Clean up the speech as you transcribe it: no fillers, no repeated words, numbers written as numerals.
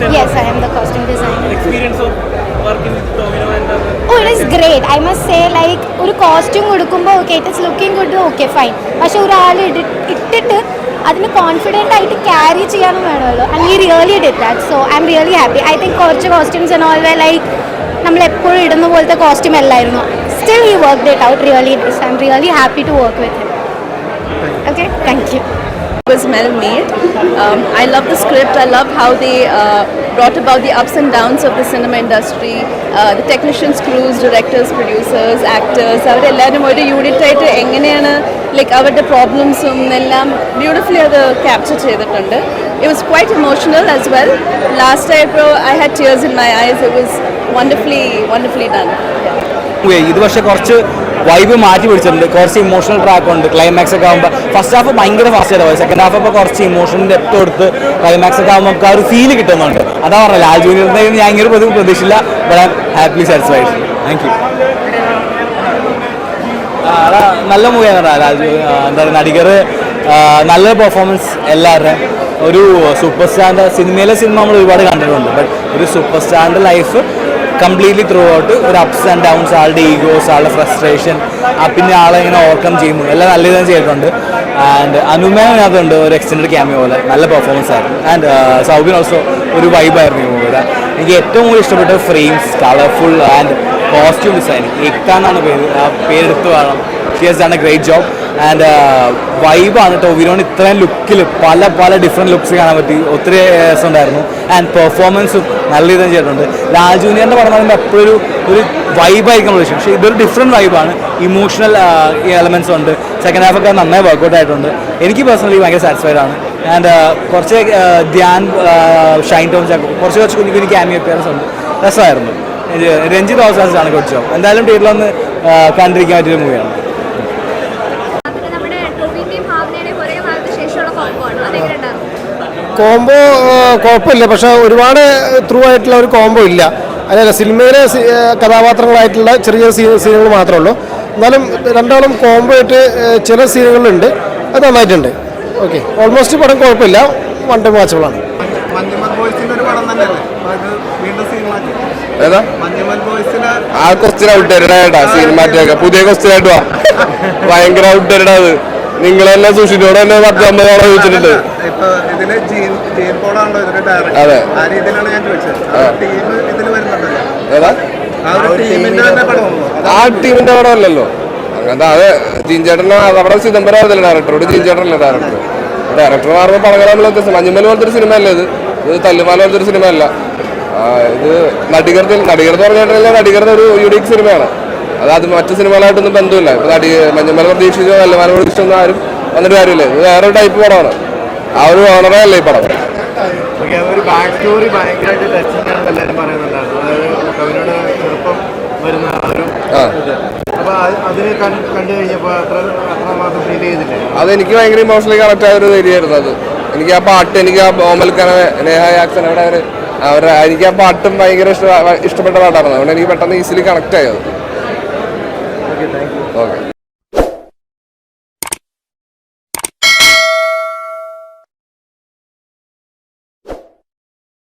designer? Yes, I am the costume designer. Experience of working with Tomino and Oh, it is great. I must say, like, ഒരു costume കൊടുക്കുമ്പോൾ okay it is looking good okay fine, പക്ഷെ ഒരാൾ ഇട്ടിട്ട് അതിന് confident ആയിട്ട് carry ചെയ്യാനും വേണമല്ലോ. And we really did that. So I'm really happy. I think കുറച്ച് costumes and all way like നമ്മൾ എപ്പോഴും ഇടുന്ന പോലത്തെ കോസ്റ്റ്യൂം അല്ലായിരുന്നു. Still he worked it out really nice. I'm really happy to work with him. Okay, thank you. It was well made. I love the script. I love how they brought about the ups and downs of the cinema industry. The technicians, crews, directors, producers, actors, അവരെല്ലാവരും ഒരു unit ആയിട്ട് എങ്ങനെയാണ് like അവരുടെ പ്രോബ്ലംസും എല്ലാം beautifully അത് capture ചെയ്തിട്ടുണ്ട്. It was quite emotional as well. Last time I had tears in my eyes. It was wonderfully done. ഇത് പക്ഷേ കുറച്ച് വൈബ് മാറ്റി പിടിച്ചിട്ടുണ്ട്. കുറച്ച് ഇമോഷണൽ ട്രാക്ക് ഉണ്ട്. ക്ലൈമാക്സ് ഒക്കെ ആകുമ്പോൾ ഫസ്റ്റ് ഹാഫ് ഭയങ്കര ഫാസ്റ്റ് ആയിട്ട് പോയി, സെക്കൻഡ് ഹാഫ് അപ്പോൾ കുറച്ച് ഇമോഷണൽ ഡെപ്ത് കൊടുത്ത് ക്ലൈമാക്സ് ഒക്കെ ആകുമ്പോൾ നമുക്ക് ആ ഒരു ഫീൽ കിട്ടുന്നുണ്ട്. അതാ പറഞ്ഞത് ലാൽ ജൂനിയറിൻ്റെ ഞാൻ ഇങ്ങനെ പ്രതീക്ഷിച്ചില്ല. But I M happily satisfied. Thank you. നല്ല മൂവിയാണ് ലാൽ ജൂനിയർ. എന്താ പറയുക, നടികർ നല്ല പെർഫോമൻസ് എല്ലാവരുടെയും. ഒരു സൂപ്പർ സ്റ്റാറിൻ്റെ സിനിമ നമ്മൾ ഒരുപാട് കണ്ടിട്ടുണ്ട്. ബട്ട് ഒരു സൂപ്പർ സ്റ്റാറിൻ്റെ ലൈഫ് കംപ്ലീറ്റ്ലി ത്രൂ ഔട്ട് ഒരു അപ്സ് ആൻഡ് ഡൗൺസ്, ആളുടെ ഈഗോസ്, ആളുടെ ഫ്രസ്ട്രേഷൻ, പിന്നെ ആളെ ഇങ്ങനെ ഓവർകം ചെയ്യുന്നു, എല്ലാം നല്ല രീതിയിൽ ചെയ്തിട്ടുണ്ട്. ആൻഡ് അനുമേനകത്തുണ്ട് ഒരു എക്സ്റ്റൻഡ് ക്യാമിയോ പോലെ നല്ല പെർഫോമൻസ് ആയിരുന്നു. ആൻഡ് സൗബിൻ ഓൾസോ ഒരു വൈബായിരുന്നു ഈ മൂവിയുടെ. എനിക്ക് ഏറ്റവും കൂടുതൽ ഇഷ്ടപ്പെട്ട frames, colourful and costume designing. ഏക്ക എന്നാണ് പേരെടുത്ത് വേണം. She has done a great job. And വൈബാണ്. ടോവിനോന് ഇത്രയും ലുക്കിൽ പല ഡിഫറെൻറ്റ് ലുക്സ് കാണാൻ പറ്റി. ഒത്തിരി രസമുണ്ടായിരുന്നു. ആൻഡ് പെർഫോമൻസും നല്ല രീതിയിൽ ചെയ്തിട്ടുണ്ട്. ലാൽ ജൂനിയറിൻ്റെ പടം പറയുമ്പോൾ എപ്പോഴും ഒരു വൈബായിരിക്കും പ്രതീക്ഷിക്കും. പക്ഷേ ഇതൊരു ഡിഫറെൻറ്റ് വൈബാണ്. ഇമോഷണൽ എലമെൻറ്റ്സ് ഉണ്ട്. സെക്കൻഡ് ഹാഫൊക്കെ നന്നായി വർക്കൗട്ട് ആയിട്ടുണ്ട്. എനിക്ക് പേഴ്സണലി ഭയങ്കര സാറ്റിസ്ഫൈഡ് ആണ്. ആൻഡ് കുറച്ച് ധ്യാൻ, ഷൈൻ ടോം ചാക്കോ, കുറച്ച് കുഞ്ഞു ക്യാമിയോ അപ്പിയറൻസ് ഉണ്ട്. രസമായിരുന്നു. രഞ്ജിത്ത് ഓസാസാണ് കൊച്ചോ. എന്തായാലും തിയേറ്ററിലൊന്ന് കണ്ടിരിക്കാൻ പറ്റിയൊരു മൂവിയാണ്. കോംബോ കുഴപ്പമില്ല, പക്ഷേ ഒരുപാട് ത്രൂ ആയിട്ടുള്ള ഒരു കോംബോ ഇല്ല. അല്ല, സിനിമയിലെ കഥാപാത്രങ്ങളായിട്ടുള്ള ചെറിയ സീനുകൾ മാത്രമേ ഉള്ളൂ. എന്നാലും രണ്ടാളും കോംബോ ആയിട്ട് ചില സീനുകളുണ്ട്. അത് നന്നായിട്ടുണ്ട്. ഓക്കെ, ഓൾമോസ്റ്റ് പടം കുഴപ്പമില്ല. വൺ ടൈം വാച്ചബിളാണ്. ആ ക്വസ്റ്റ്യൻ ഔട്ട്ഡേറ്റഡ് സിനിമാറ്റൊക്കെ പുതിയ ക്വസ്റ്റ്യൻ ആയിട്ട് ഭയങ്കര ഔട്ട്ഡേറ്റഡ്. അത് നിങ്ങൾ തന്നെ സുഷിനോട് തന്നെ 10-50 ചോദിച്ചിട്ടുണ്ട്. അതെ, ആ ടീമിന്റെ പടം അല്ലല്ലോ അങ്ങനത്തെ. അത് ജീൻചേട്ടൻ അവിടെ ചിദംബരം ആയിരുന്നല്ലോ ഡയറക്ടറോട്. ജീൻചേട്ടനല്ലേ ഡയറക്ടർ മാറുമ്പോൾ പടങ്ങളാണ് വ്യത്യസ്തം. മഞ്ഞുമൽ പോലത്തെ ഒരു സിനിമ അല്ല ഇത് തല്ലുമാല പോലത്തെ ഒരു സിനിമ അല്ല. ഇത് നടികർ എന്ന് പറഞ്ഞിട്ടുണ്ടെങ്കിൽ നടികരുടെ ഒരു യുണീക്ക് സിനിമയാണ്. അത് മറ്റു സിനിമകളായിട്ടൊന്നും ബന്ധമില്ല. ഇപ്പൊ മഞ്ഞുമല പ്രതീക്ഷിച്ചോ തല്ലുമാല പ്രതീക്ഷിച്ചൊന്നും ആരും വന്നിട്ട് കാര്യമില്ല. ഇത് വേറൊരു ടൈപ്പ് പടമാണ്. ആ ഒരു ഓണറേ അല്ല ഈ പടം. ഒരു ബാക്ക് സ്റ്റോറി ഭയങ്കരമായിട്ട് ടച്ചിങ് ആണെന്ന് എല്ലാവരും പറയുന്നുണ്ടായിരുന്നു. അതായത് കവിനോട് ചെറുപ്പം വരുന്ന ഒരു അപ്പൊ അതിന് കണ്ടു കഴിഞ്ഞപ്പോൾ അത്രമാത്രം ഫീൽ ചെയ്തില്ലേ? അതെനിക്ക് ഭയങ്കര ഇമോഷണലി കണക്ട് ആയ ഒരു ഏരിയയായിരുന്നു അത്. എനിക്ക് ആ പാട്ട്, എനിക്ക് ആ ഓമൽക്കന നേഹ ആക്സൻ എനിക്ക് ആ പാട്ടും ഭയങ്കര ഇഷ്ടപ്പെട്ട പാട്ടായിരുന്നു. അതുകൊണ്ട് എനിക്ക് പെട്ടെന്ന് ഈസിലി കണക്ട് ആയത്. ഓക്കെ.